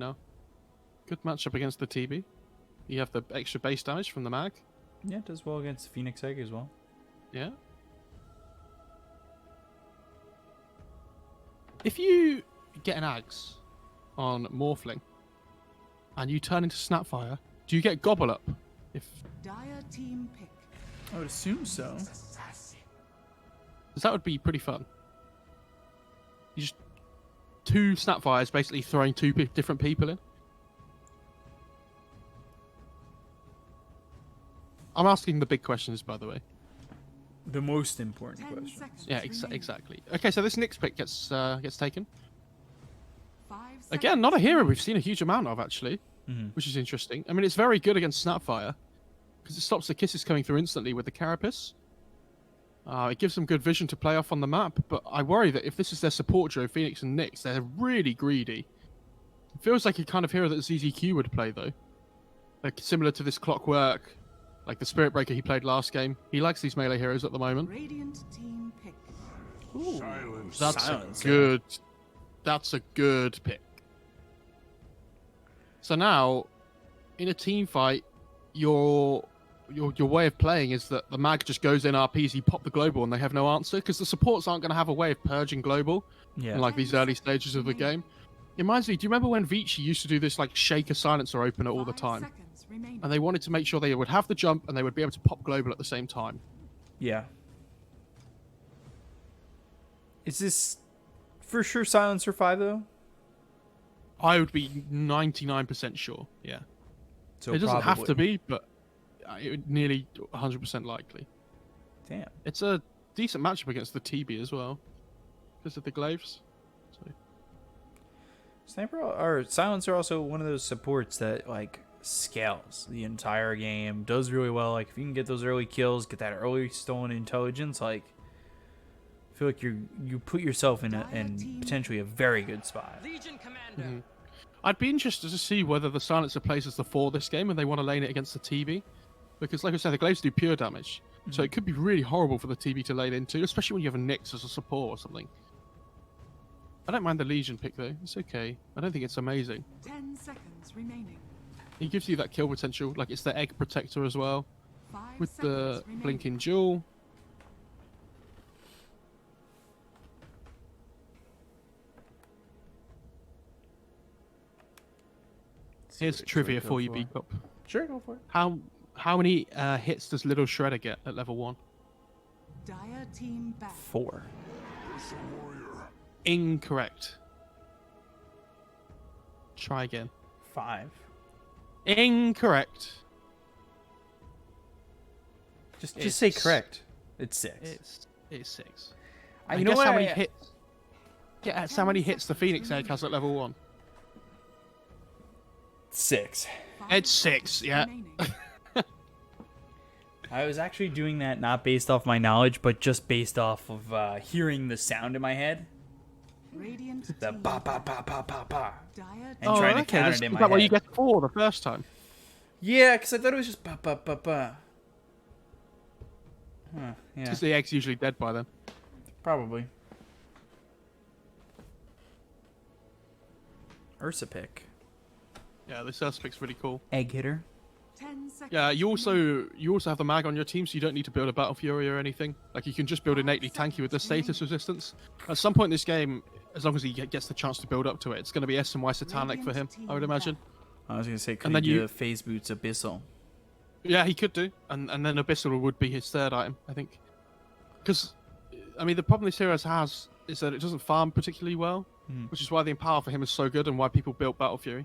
No. Good matchup against the TB. You have the extra base damage from the mag. Yeah, it does well against Phoenix Egg as well. Yeah. If you get an Axe on Morphling and you turn into Snapfire, do you get Gobble Up? If Dire team pick. I would assume so. Because that would be pretty fun. You just... 2 Snapfires basically throwing 2 different people in. I'm asking the big questions, by the way. The most important questions. Yeah, exactly. Okay, so this Nyx pick gets taken. 5 Again, not a hero we've seen a huge amount of, actually, which is interesting. I mean, it's very good against Snapfire, because it stops the kisses coming through instantly with the Carapace. It gives them good vision to play off on the map, but I worry that if this is their support duo, Phoenix and Nyx, they're really greedy. It feels like a kind of hero that ZZQ would play, though. Like, similar to this Clockwork, like the Spirit Breaker he played last game. He likes these melee heroes at the moment. Radiant team pick. Ooh, Silence. That's a good pick. So now, in a team fight, your way of playing is that the mag just goes in RPs, you pop the global, and they have no answer, because the supports aren't going to have a way of purging global in like these early stages of the game. It reminds me, do you remember when Vici used to do this like Shaker Silencer opener all the time? And they wanted to make sure they would have the jump and they would be able to pop global at the same time. Yeah. Is this for sure Silencer 5 though? I would be 99% sure, yeah. So it doesn't have to probably. be, but it would nearly 100% likely. Damn. It's a decent matchup against the TB as well, because of the glaives. So. Sniper or Silencer also one of those supports that like scales the entire game, does really well. Like if you can get those early kills, get that early stolen intelligence, like I feel like you put yourself in potentially a very good spot. Legion Commander. I'd be interested to see whether the Silencer plays as the 4 this game and they want to lane it against the TB. Because like I said, the glaives do pure damage. So it could be really horrible for the TB to lane into, especially when you have a Nyx as a support or something. I don't mind the Legion pick though, it's okay. I don't think it's amazing. 10 seconds remaining. It gives you that kill potential, like it's the egg protector as well. 5 With the seconds remaining. blinking jewel. Here's trivia for you, B-Cop. Sure, go for it. How many hits does Little Shredder get at level 1? Dire team back. 4. Incorrect. Try again. 5. Incorrect. Just say correct. It's 6. It's 6. You And know guess what? how many hits? Guess how many hits the Phoenix Egg has at level 1? 6. It's 6, yeah. I was actually doing that not based off my knowledge, but just based off of hearing the sound in my head. Radiant The team ba ba ba ba ba ba. Dire And trying to count it in my Well, you head. get 4 the first time. Yeah, because I thought it was just ba ba ba ba. Huh, yeah, Because the egg's usually dead by then. probably. Ursa pick. Yeah, this first pick's really cool. Egg hitter. 10 seconds. Yeah, you also have the mag on your team, so you don't need to build a Battle Fury or anything. Like, you can just build innately tanky with the status resistance. At some point in this game, as long as he gets the chance to build up to it, it's going to be S and Y Satanic for him, I would imagine. I was gonna say, could And he then do you- the phase boots abyssal? Yeah, he could do, and then Abyssal would be his 3rd item, I think. Because, I mean, the problem this hero has is that it doesn't farm particularly well, which is why the Empower for him is so good and why people built Battle Fury.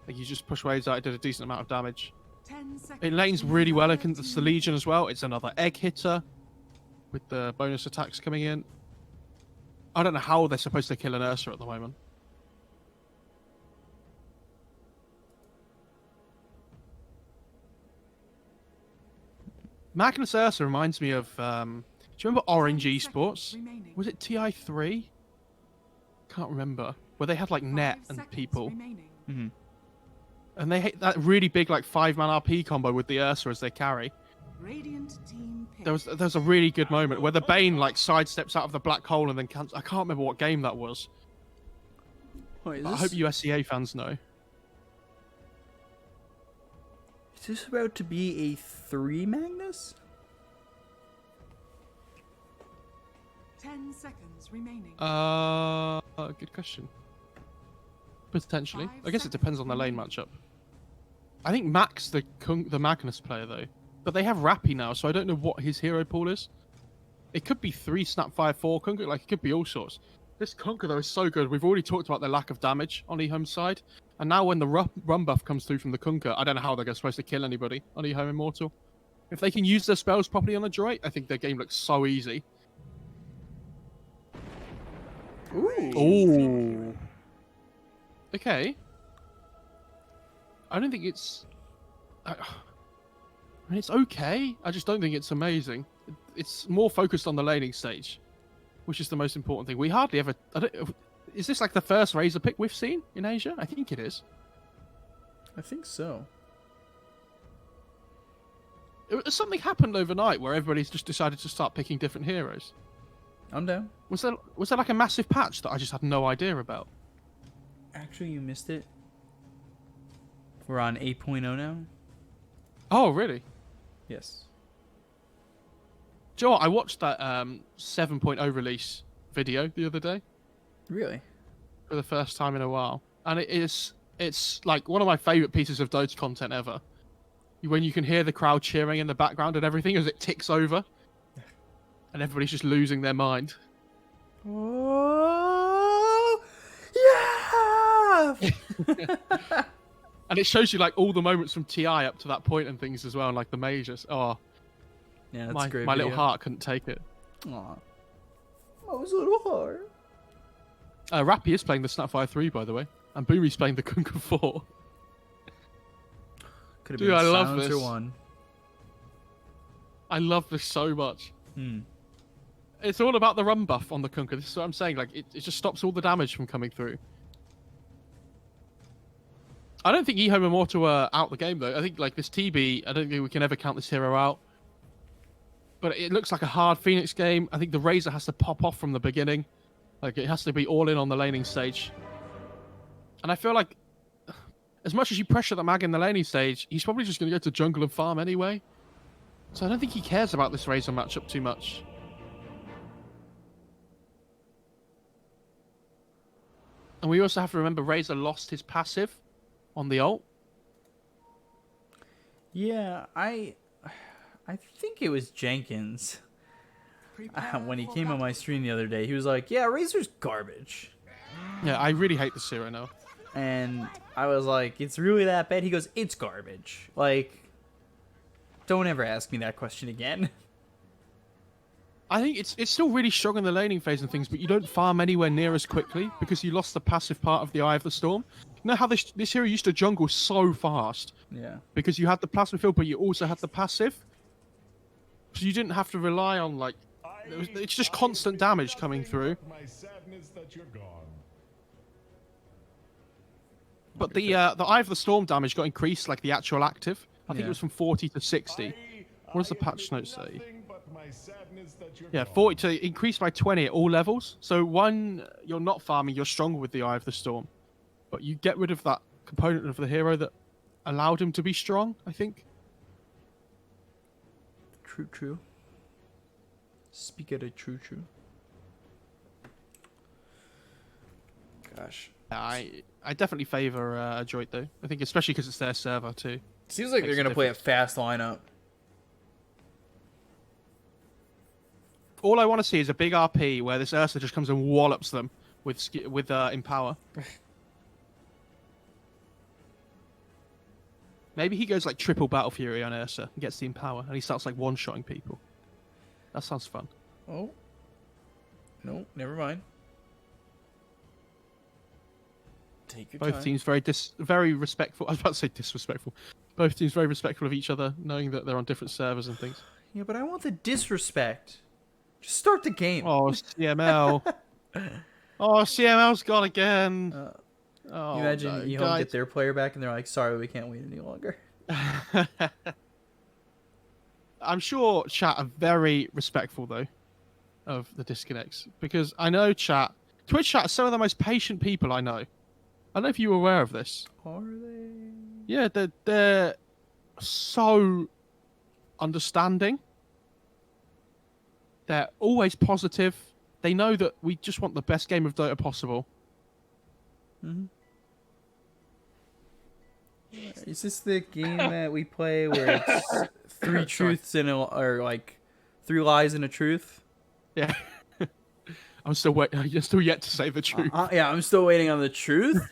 Like, you just push waves out, it did a decent amount of damage. 10 seconds. It lanes really well against the Legion as well. It's another egg hitter with the bonus attacks coming in. I don't know how they're supposed to kill an Ursa at the moment. Magnus Ursa reminds me of, do you remember Orange Esports? Remaining. Was it TI3? Can't remember. Where they had like Net 5 and seconds people. remaining. And they hit that really big like 5-man RP combo with the Ursa as they carry. Radiant team pick. There was a really good moment where the Bane like sidesteps out of the black hole and then I can't remember what game that was. Wait, is I hope USCA fans know. Is this about to be a 3 Magnus? 10 seconds remaining. Good question. Potentially. I guess it depends on the lane matchup. I think Max the Magnus player though, but they have Rappy now, so I don't know what his hero pool is. It could be 3 Snapfire, 4 Kunkka, like it could be all sorts. This Kunkka though is so good. We've already talked about the lack of damage on EHOME's side, and now when the run buff comes through from the Kunkka, I don't know how they're supposed to kill anybody on EHOME Immortal. If they can use their spells properly on Adroit, I think their game looks so easy. Ooh. Okay. I don't think it's... I mean, it's okay. I just don't think it's amazing. It's more focused on the laning stage, which is the most important thing. We hardly ever... is this like the first Razor pick we've seen in Asia? I think it is. I think so. Something happened overnight where everybody's just decided to start picking different heroes. I'm down. Was there like a massive patch that I just had no idea about? Actually, you missed it. We're on 8.0 now. Oh, really? Yes. Do you know what? I watched that 7.0 release video the other day. Really? For the first time in a while. And it's like one of my favourite pieces of Dota content ever. When you can hear the crowd cheering in the background and everything as it ticks over. And everybody's just losing their mind. Oh, yeah! And it shows you like all the moments from TI up to that point and things as well, and like the majors. Oh, yeah, that's great. My little heart couldn't take it. Aw. Oh, his little heart. Rappy is playing the Snapfire 3, by the way, and Boomy's playing the Kunkka 4. Could have Dude, been I love Silencer this. 1. I love this so much. Hmm. It's all about the run buff on the Kunkka. This is what I'm saying. Like, it just stops all the damage from coming through. I don't think EHOME Immortal are out the game, though. I think, like, this TB, I don't think we can ever count this hero out. But it looks like a hard Phoenix game. I think the Razor has to pop off from the beginning. Like, it has to be all in on the laning stage. And I feel like, as much as you pressure the Mag in the laning stage, he's probably just going to go to jungle and farm anyway. So I don't think he cares about this Razor matchup too much. And we also have to remember Razor lost his passive on the ult. Yeah, I think it was Jenkins. When he came on my stream the other day, he was like, yeah, Razor's garbage. Yeah, I really hate this hero now. And I was like, it's really that bad? He goes, it's garbage. Like, don't ever ask me that question again. I think it's still really strong in the laning phase and things, but you don't farm anywhere near as quickly because you lost the passive part of the Eye of the Storm. You know how this hero used to jungle so fast? Yeah. Because you had the plasma field, but you also had the passive. So you didn't have to rely on, like... It's just constant damage coming through. But the Eye of the Storm damage got increased, like the actual active. I think it was from 40 to 60. What does the patch note say? Yeah, 40 to increase by 20 at all levels. So when you're not farming, you're stronger with the Eye of the Storm. But you get rid of that component of the hero that allowed him to be strong, I think. True. Speak of the true. Gosh. I definitely favour Adroit, though. I think especially because it's their server, too. Seems like they're going to play a fast lineup. All I want to see is a big RP where this Ursa just comes and wallops them with Empower. Maybe he goes like triple Battle Fury on Ursa and gets the Empower, and he starts like one-shotting people. That sounds fun. Oh. No, never mind. Take your Both time. teams very respectful. I was about to say disrespectful. Both teams very respectful of each other, knowing that they're on different servers and things. Yeah, but I want the disrespect. Just start the game. Oh, CML. CML's gone again. You imagine you get their player back and they're like, sorry, we can't wait any longer. I'm sure chat are very respectful, though, of the disconnects. Because I know Twitch chat are some of the most patient people I know. I don't know if you were aware of this. Are they? Yeah, they're so understanding. They're always positive. They know that we just want the best game of Dota possible. Mm-hmm. Is this the game that we play where it's three truths and or like 3 lies and a truth? Yeah. I'm still yet to say the truth. Yeah, I'm still waiting on the truth.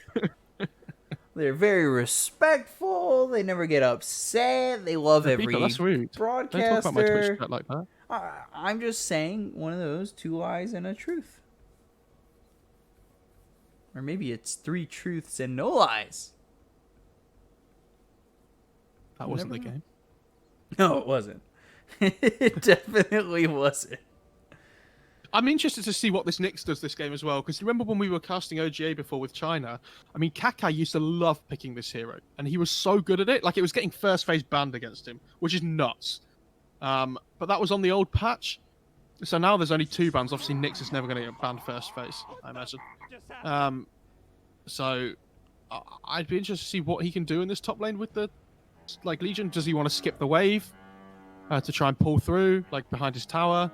They're very respectful. They never get upset. They love every That's rude. broadcaster. Don't talk about my Twitch chat like that. I'm just saying one of those 2 lies and a truth. Or maybe it's 3 truths and no lies. That wasn't the game. No, it wasn't. It definitely wasn't. I'm interested to see what this Nyx does this game as well, because remember when we were casting OGA before with China? I mean, Kakai used to love picking this hero, and he was so good at it. Like, it was getting first phase banned against him, which is nuts. But that was on the old patch. So now there's only 2 bans. Obviously, Nyx is never going to get banned first phase, I imagine. So I'd be interested to see what he can do in this top lane with the Legion. Does he want to skip the wave to try and pull through, like, behind his tower?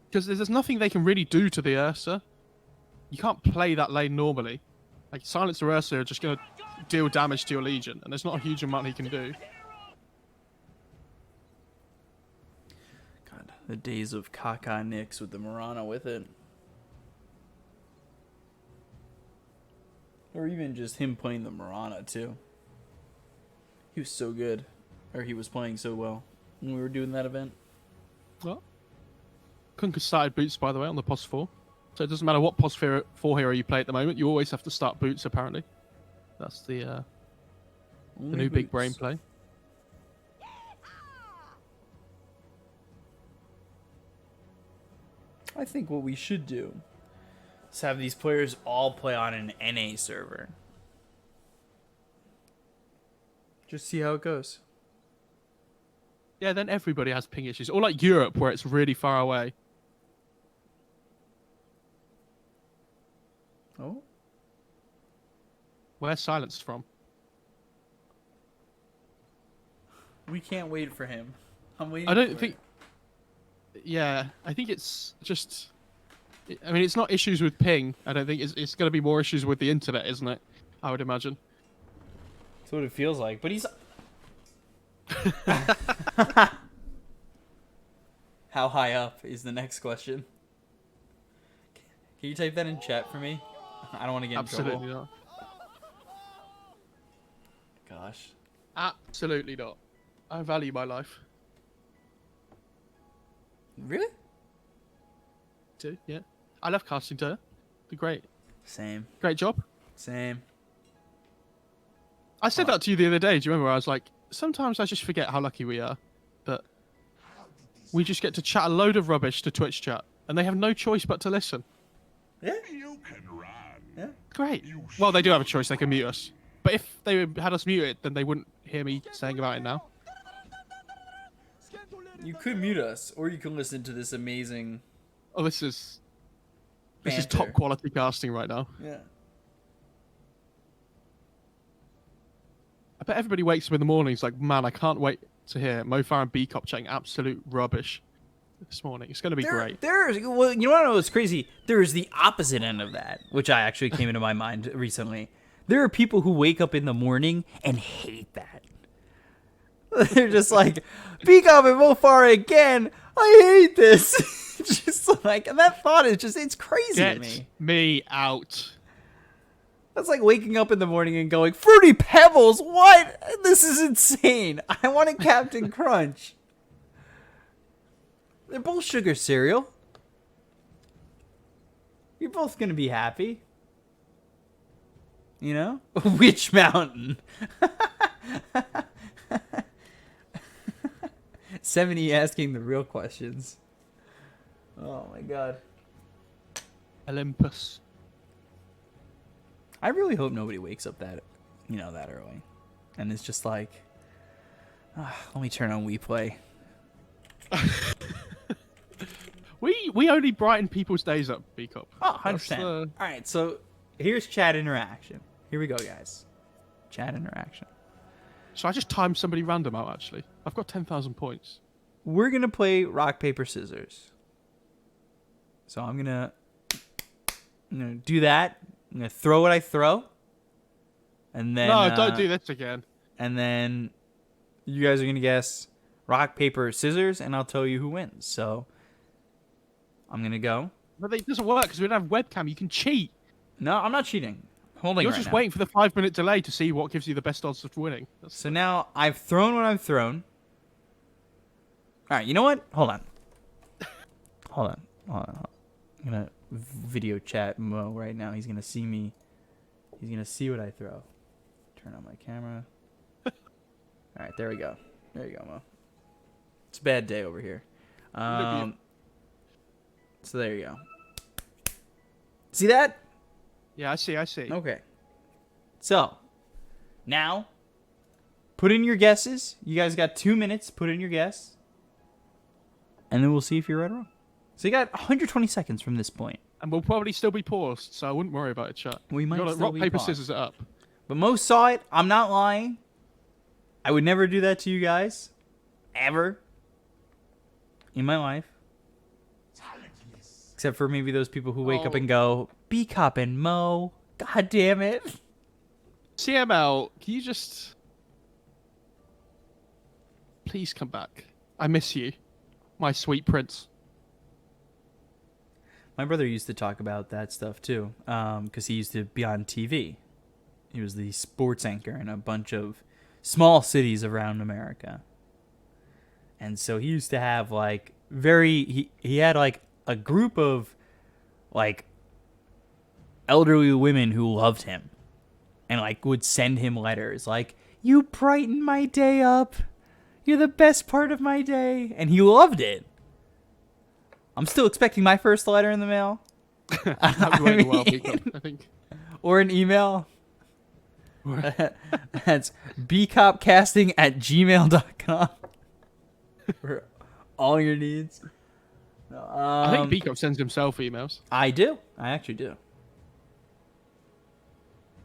Because there's nothing they can really do to the Ursa. You can't play that lane normally. Like, Silencer Ursa are just going to deal damage to your Legion, and there's not a huge amount he can do. God, the days of Kakai Nyx with the Mirana with it. Or even just him playing the Mirana, too. He was so good. Or he was playing so well when we were doing that event. Well, Kunkka started Boots, by the way, on the POS 4. So it doesn't matter what POS 4 hero you play at the moment, you always have to start Boots, apparently. That's the new big brain play. I think what we should do is have these players all play on an NA server. Just see how it goes. Yeah, then everybody has ping issues. Or like Europe, where it's really far away. Oh? Where's Silence from? We can't wait for him. I'm waiting I don't for think... it. Yeah, I think it's just... I mean, it's not issues with ping. I don't think it's going to be more issues with the internet, isn't it? I would imagine. That's what it feels like. But he's... How high up is the next question? Can you type that in chat for me? I don't want to get in trouble. Absolutely not. Gosh. Absolutely not. I value my life. Really? Too, yeah. I love casting Dota. They're great. Same. Great job. Same. I said that to you the other day. Do you remember? I was like, sometimes I just forget how lucky we are that we just get to chat a load of rubbish to Twitch chat, and they have no choice but to listen. Yeah. You can run. Yeah. Great. Well, they do have a choice. They can mute us. But if they had us muted, then they wouldn't hear me saying about it now. You could mute us, or you can listen to this amazing... Oh, this is banter. top quality casting right now. Yeah. I bet everybody wakes up in the mornings like, man, I can't wait to hear Mofar and B-Cop chatting absolute rubbish this morning. It's going to be great. Well, you want to know what's crazy? There's the opposite end of that, which I actually came into my mind recently. There are people who wake up in the morning and hate that. They're just like, B-Cop and Mofar again. I hate this. Just like, and that thought is just, it's crazy to me. Get me out. That's like waking up in the morning and going, Fruity Pebbles, what? This is insane. I want a Captain Crunch. They're both sugar cereal. You're both going to be happy. You know? Witch Mountain. 70 asking the real questions. Oh my god. Olympus. I really hope nobody wakes up that early. And it's just like, let me turn on WePlay. We only brighten people's days up, B-Cop. Oh, 100%. All right, so here's chat interaction. Here we go, guys. Chat interaction. So I just timed somebody random out, actually. I've got 10,000 points. We're going to play rock, paper, scissors. So I'm going to do that. I'm going to throw what I throw. And then... No, don't do this again. And then you guys are going to guess rock, paper, scissors, and I'll tell you who wins. So I'm going to go. But it doesn't work because we don't have webcam. You can cheat. No, I'm not cheating. Holding You're right just now. waiting for the 5-minute delay to see what gives you the best odds of winning. So now I've thrown what I've thrown. All right, you know what? Hold on. Hold on. I'm going to video chat Mo right now. He's going to see me. He's going to see what I throw. Turn on my camera. All right, there we go. There you go, Mo. It's a bad day over here. So there you go. See that? Yeah, I see. Okay. So, now, put in your guesses. You guys got 2 minutes. Put in your guess. And then we'll see if you're right or wrong. So you got 120 seconds from this point. And we'll probably still be paused, so I wouldn't worry about it, chat. We might still rock, be paper, paused. scissors it up. But Mo saw it. I'm not lying. I would never do that to you guys. Ever. In my life. Except for maybe those people who wake up and go, be copping, Mo. God damn it. CML, can you just... Please come back. I miss you. My sweet prince. My brother used to talk about that stuff too. Because he used to be on TV. He was the sports anchor in a bunch of small cities around America. And so he used to have like he had like a group of like elderly women who loved him and like would send him letters like, you brighten my day up. You're the best part of my day. And he loved it. I'm still expecting my first letter in the mail. I think. Or an email. That's bcopcasting@gmail.com for all your needs. I think Bcop sends himself emails. I do. I actually do.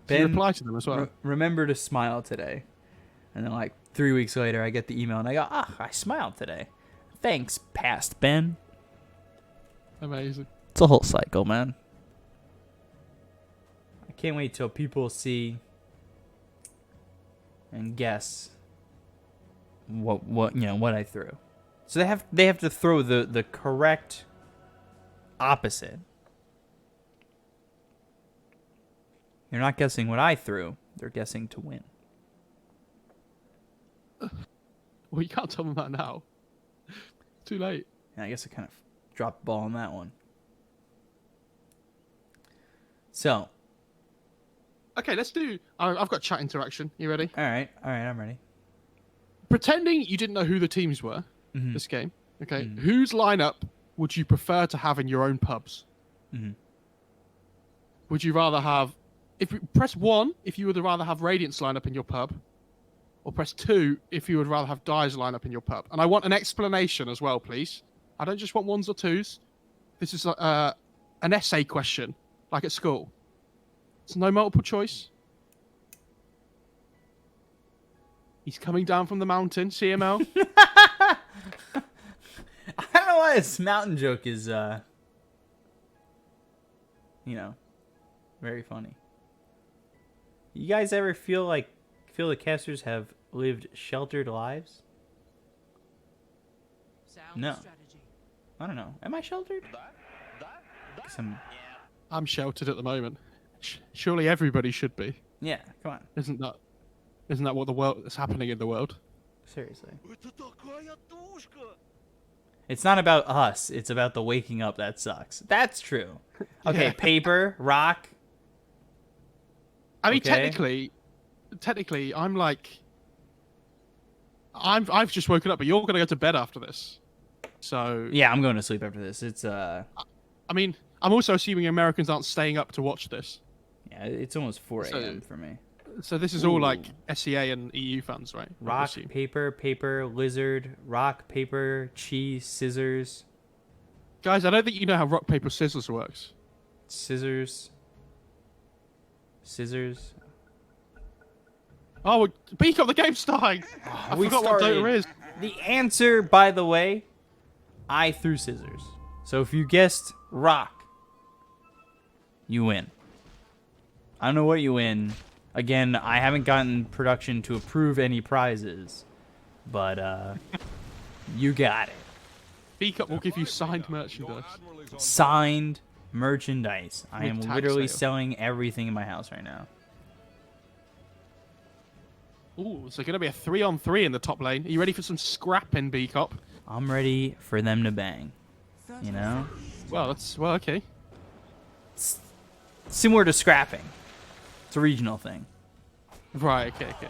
Do you reply to them as well? Remember to smile today. And then like 3 weeks later, I get the email and I go, I smiled today. Thanks, past Ben. Amazing. It's a whole cycle, man. I can't wait till people see and guess what I threw. So they have to throw the correct opposite. They're not guessing what I threw. They're guessing to win. Well, you can't tell them that now. Too late. Yeah, I guess I kind of dropped the ball on that one. So. Okay, let's do... I've got chat interaction. You ready? All right, I'm ready. Pretending you didn't know who the teams were this game. Okay, whose lineup would you prefer to have in your own pubs? Would you rather have... Press 1 if you would rather have Radiant's lineup in your pub. Or press 2 if you would rather have Dye's lineup in your pub. And I want an explanation as well, please. I don't just want 1s or 2s. This is an essay question, like at school. It's no multiple choice. He's coming down from the mountain, CML. I don't know why this mountain joke is, very funny. You guys ever feel the casters have lived sheltered lives? No. Strategy. I don't know. Am I sheltered? I'm sheltered at the moment. Surely everybody should be. Yeah, come on. Isn't that what the world is happening in the world? Seriously. It's not about us. It's about the waking up that sucks. That's true. Okay, Yeah. paper, rock. I mean, Okay. technically, I've just woken up, but you're gonna go to bed after this. So Yeah, I'm going to sleep after this. It's I mean, I'm also assuming Americans aren't staying up to watch this. yeah, it's almost 4 So- a.m. for me. So this is all like SEA and EU fans, right? I would Rock, assume. paper, lizard, rock, paper, cheese, scissors, Guys, I don't think you know how rock paper scissors works. scissors. Oh, Beak up, the game's starting. I We forgot what started. Dota is. The answer, by the way, I threw scissors. So if you guessed rock, you win. I don't know what you win. Again, I haven't gotten production to approve any prizes, but you got it. Beak up will give you signed merchandise. Signed merchandise. I With am tag literally sale. selling everything in my house right now. Ooh, so going to be a 3-on-3 in the top lane. Are you ready for some scrapping, Beak up? I'm ready for them to bang. 30 You know? Well, okay. Similar to scrapping. It's a regional thing. Right, okay.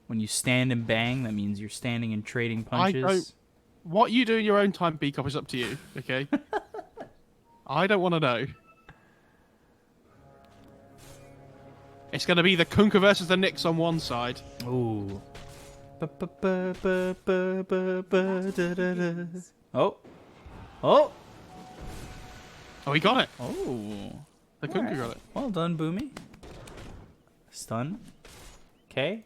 When you stand and bang, that means you're standing and trading I punches. don't- What you do in your own time, Beak up, is up to you, okay? I don't want to know. It's going to be the Kunkka versus the Knicks on one side. Ooh. Oh. Oh. Oh, he got it. Oh. The Kunkka got it. Well done, Boomy. Stun. Okay.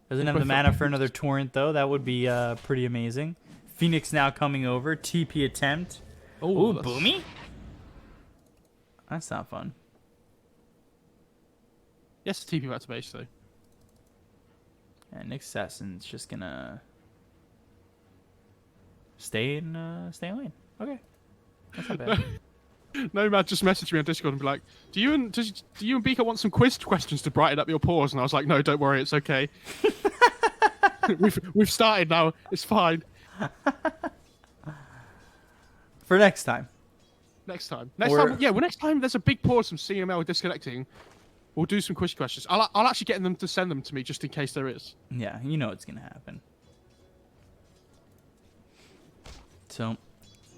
Doesn't have the both mana up. for another torrent, though. That would be pretty amazing. Phoenix now coming over. TP attempt. Ooh, that's- Boomy? That's not fun. Yes, TP back to base, though. Yeah, Nick Assassin's just gonna stay in lane. Okay. That's not bad. Nomad just messaged me on Discord and be like, do you and Beaker want some quiz questions to brighten up your pause? And I was like, no, don't worry, it's okay. we've started now. It's fine. For next time. Next time. Next time there's a big pause from CML disconnecting, we'll do some quiz questions. I'll actually get them to send them to me just in case there is. Yeah, you know it's gonna happen. So,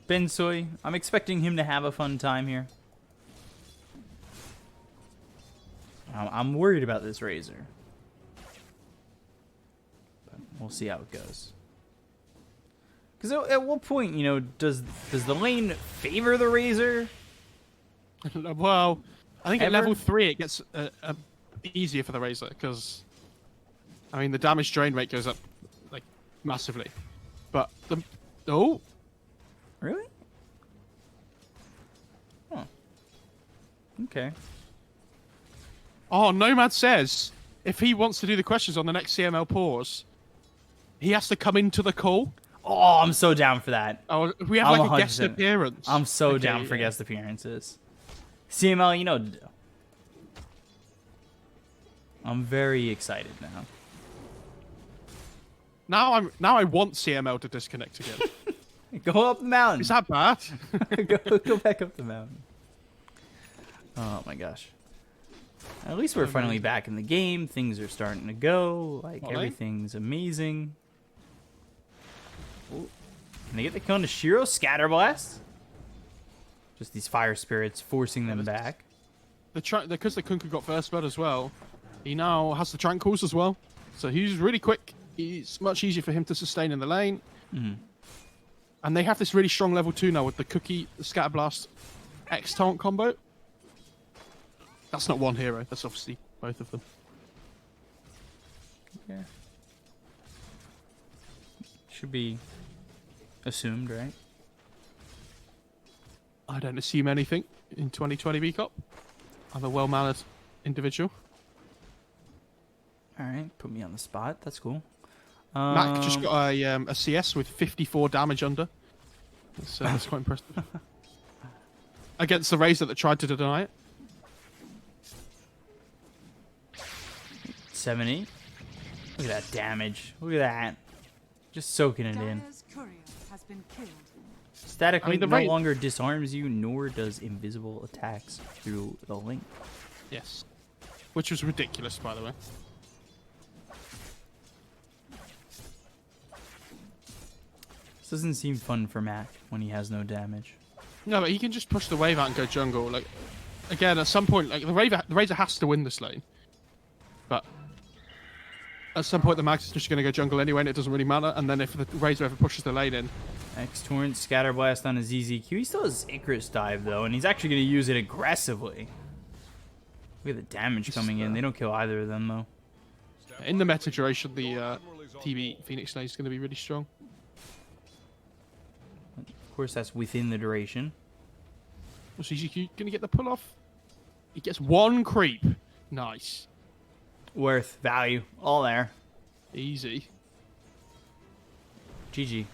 Bensoy, I'm expecting him to have a fun time here. I'm worried about this Razor. But we'll see how it goes. Because at what point, you know, does the lane favor the Razor? Well, I think at Ever? level 3 it gets easier for the Razor because, I mean, the damage drain rate goes up like massively. But oh, Really? Huh. Okay. oh, Nomad says if he wants to do the questions on the next CML pause, he has to come into the call. Oh, I'm so down for that. Oh, we have I'm like a guest 100%. appearance. I'm so Okay, down for yeah. guest appearances. CML, you know what to do. I'm very excited now. Now I want CML to disconnect again. Go up the mountain. Is that bad? go back up the mountain. Oh my gosh. At least we're finally back in the game. Things are starting to go. Like, Well, everything's amazing. Ooh. Can they get the cone to Shiro? Scatterblast? Just these fire spirits forcing them back. Because the Kunkka got first blood as well, he now has the Tranquils as well. So he's really quick. It's much easier for him to sustain in the lane. Mm-hmm. And they have this really strong level 2 now with the Cookie, the Scatterblast, X-Taunt combo. That's not one hero. That's obviously both of them. Yeah. Should be assumed, right? I don't assume anything in 2020 VCOP. I'm a well-mannered individual. All right, put me on the spot. That's cool. Mac just got a CS with 54 damage under. That's quite impressive. Against the Razor that tried to deny it. 70. Look at that damage. Look at that. Just soaking it in. Dire's courier has been killed. Static I mean, Link the no rate- longer disarms you, nor does invisible attacks through the link. Yes. Which was ridiculous, by the way. This doesn't seem fun for Mac when he has no damage. No, but he can just push the wave out and go jungle. Like, again, at some point, like the Razor has to win this lane. But at some point, the Max is just going to go jungle anyway, and it doesn't really matter. And then if the Razor ever pushes the lane in, X-Torrent, Scatterblast on his ZZQ. He still has Icarus Dive, though, and he's actually going to use it aggressively. Look at the damage coming in. They don't kill either of them, though. In the meta duration, the TV Phoenix Nade is going to be really strong. Of course, that's within the duration. So he's going to get the pull off. He gets one creep. Nice. Worth, value, all there. Easy. GG.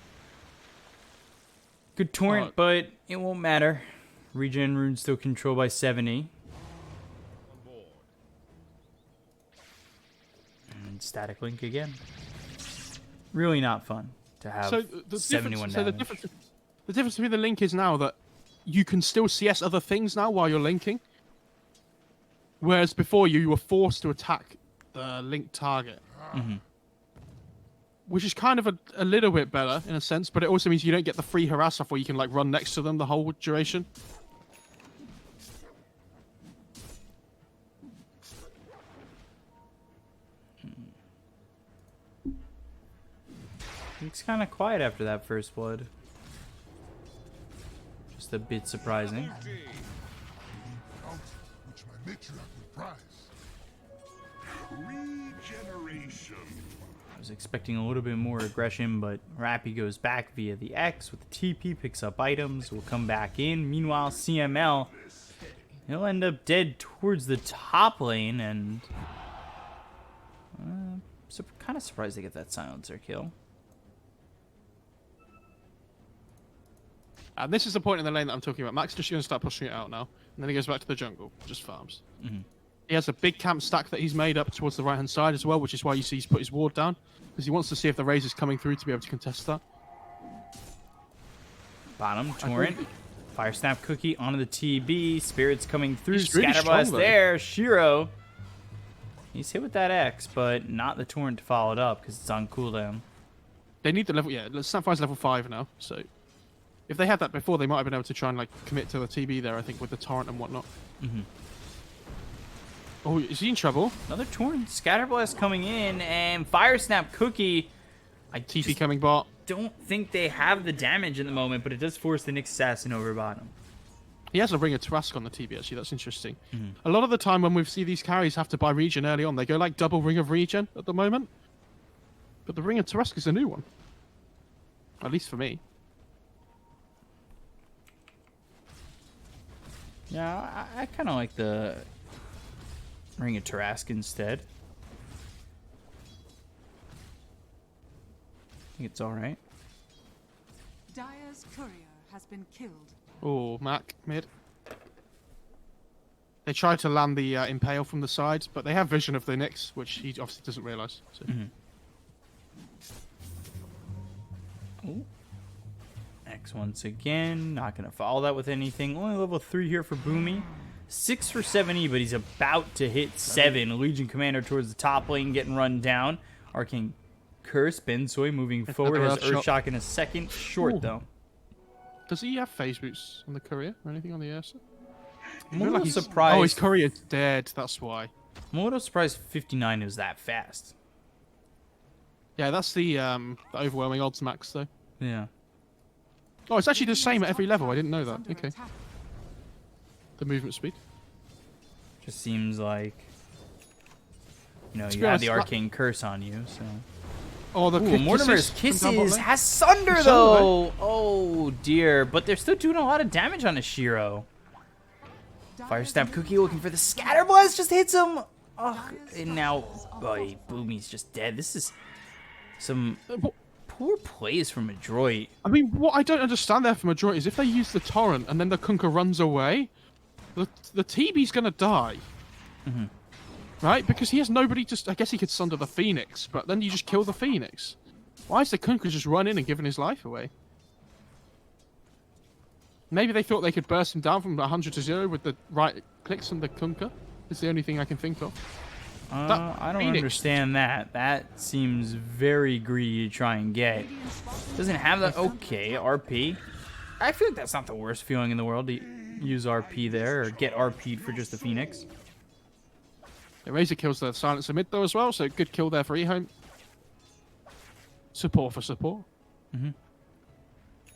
Good torrent, but it won't matter. Regen rune still controlled by 70. And static link again. Really not fun to have the 71 damage. The difference between the link is now that you can still CS other things now while you're linking. Whereas before you were forced to attack the link target. Mm-hmm. Which is kind of a little bit better in a sense, but it also means you don't get the free harass off where you can like run next to them the whole duration. It's kind of quiet after that first blood. Just a bit surprising. I was expecting a little bit more aggression, but Rappy goes back via the X with the TP, picks up items, will come back in. Meanwhile, CML, he'll end up dead towards the top lane, and so kind of surprised they get that silencer kill. And this is the point in the lane that I'm talking about. Max is just going to start pushing it out now, and then he goes back to the jungle, just farms. Mm-hmm. He has a big camp stack that he's made up towards the right-hand side as well, which is why you see he's put his ward down, because he wants to see if the Raze is coming through to be able to contest that. Bottom, Torrent, Fire Snap Cookie onto the TB, Spirits coming through, He's really Scatterblast strong, there, Shiro. He's hit with that X, but not the Torrent to follow it up, because it's on cooldown. They need the level, yeah, Snapfire's level 5 now, so if they had that before, they might have been able to try and like commit to the TB there, I think, with the torrent and whatnot. Mm-hmm. Oh, is he in trouble? Another Torrent, Scatterblast coming in, and Fire Snap Cookie. I TP coming bot. don't think they have the damage in the moment, but it does force the Nyx Assassin over bottom. He has a Ring of Trask on the TB, actually. That's interesting. A lot of the time when we see these carries have to buy regen early on, they go like double Ring of Regen at the moment. But the Ring of Trask is a new one. At least for me. Yeah, I kind of like the Ring of Tarask instead. I think it's alright. Dire's courier has been killed. Oh, Mac, mid. They try to land the Impale from the side, but they have vision of the Nyx, which he obviously doesn't realise. So. Ooh. X once again. Not going to follow that with anything. Only level 3 here for Boomy. 6 for 70, but he's about to hit 7. Legion Commander towards the top lane, getting run down. Arcane Curse. Bensoy moving forward. Has Earthshock in a second. Short, though. Does he have phase boots on the courier or anything on the Ursa? I'm a little surprised. Oh, his courier's dead. That's why. I'm a little surprised 59 is that fast. Yeah, that's the overwhelming odds max, though. Yeah. Oh, it's actually the same at every level. I didn't know that. Okay. The movement speed. Just seems like, you know, To you be have honest, the Arcane Curse on you, so. Oh, the Ooh, Mortimer's Kisses has Sunder, though! Oh, dear. But they're still doing a lot of damage on Ashiro. Fire Snap Cookie looking for the Scatterblast. Just hits him. Oh, and now, boy, Boomy's just dead. This is some poor plays from Adroit. I mean, what I don't understand there from Adroit is if they use the Torrent and then the Kunkka runs away, the TB's going to die. Right? Because he has nobody to... I guess he could Sunder the Phoenix, but then you just kill the Phoenix. Why is the Kunkka just run in and giving his life away? Maybe they thought they could burst him down from 100 to 0 with the right clicks on the Kunkka. It's the only thing I can think of. I don't understand that. That seems very greedy to try and get. Doesn't have that. Okay, RP. I feel like that's not the worst feeling in the world to use RP there or get RP'd for just the Phoenix. The Razor kills the Silencer mid though as well, so good kill there for EHOME. Support for support.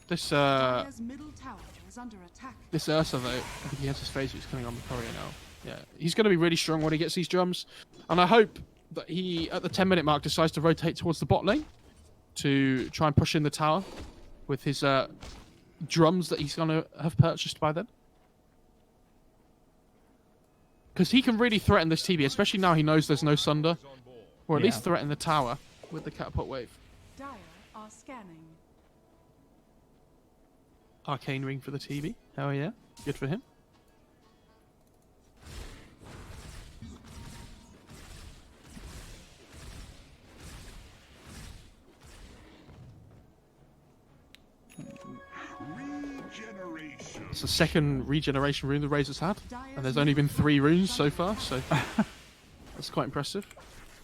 This Dire's middle tower is under attack. this Ursa though, I think he has his phase boots coming on the courier now. Yeah, he's going to be really strong when he gets these drums, and I hope that he, at the 10-minute mark, decides to rotate towards the bot lane to try and push in the tower with his drums that he's going to have purchased by then. Because he can really threaten this TB, especially now he knows there's no Sunder. Or at least threaten the tower with the catapult wave. Dire are scanning. Arcane ring for the TB. Hell yeah. Good for him. It's the second regeneration rune the Razor's had, and there's only been 3 runes so far, so that's quite impressive.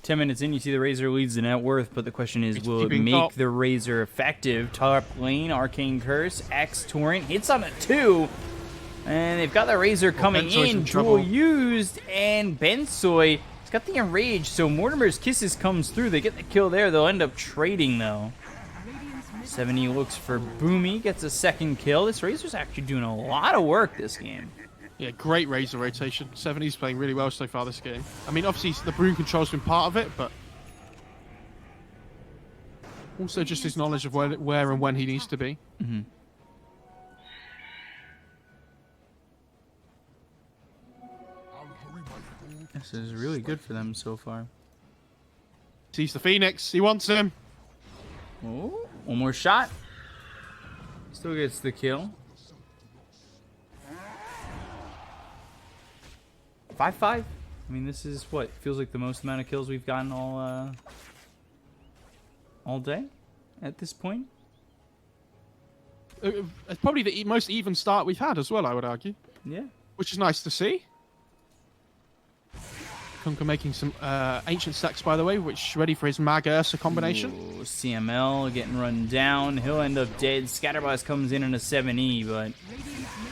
10 minutes in, you see the Razor leads the net worth, but the question is, will it keeping make top. the Razor effective? Top lane, Arcane Curse, X Torrent hits on a 2, and they've got the Razor coming Bensoy's in, in dual trouble. used, and Bensoy has got the Enrage, so Mortimer's Kisses comes through. They get the kill there. They'll end up trading, though. 70 looks for Boomy, gets a second kill. This Razor's actually doing a lot of work this game. Yeah, great Razor rotation. 70's playing really well so far this game. I mean, obviously the Broom Control's been part of it, but also just his knowledge of where and when he needs to be. Mm-hmm. This is really good for them so far. Sees the Phoenix. He wants him. Oh, one more shot. Still gets the kill. 5-5. I mean, this is what feels like the most amount of kills we've gotten all day at this point. It's probably the most even start we've had as well, I would argue. Yeah. Which is nice to see. Kunka making some ancient stacks, by the way, which ready for his Mag Ursa combination. Ooh, CML getting run down. He'll end up dead. Scatterblast comes in on a 7E, but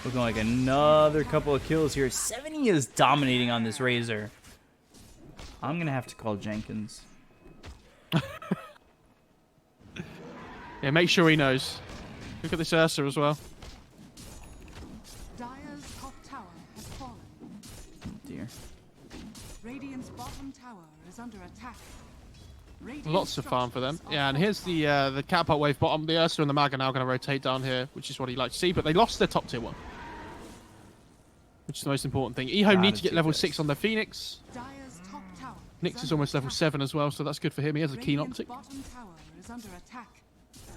looking like another couple of kills here. 7E is dominating on this Razor. I'm going to have to call Jenkins. Yeah, make sure he knows. Look at this Ursa as well. Dire's top tower has fallen. Oh, dear. Radiant's bottom tower is under attack. Radiant Lots of farm for them. structures Yeah, are and here's the catapult wave bottom. The Ursa and the Mag are now going to rotate down here, which is what he'd like to see. But they lost their top tier one, which is the most important thing. EHOME need to get level 6 on their Phoenix. Dire's top tower Nyx is almost level 7 as well, so that's good for him. He has a keen Radiant's optic. bottom tower is under attack.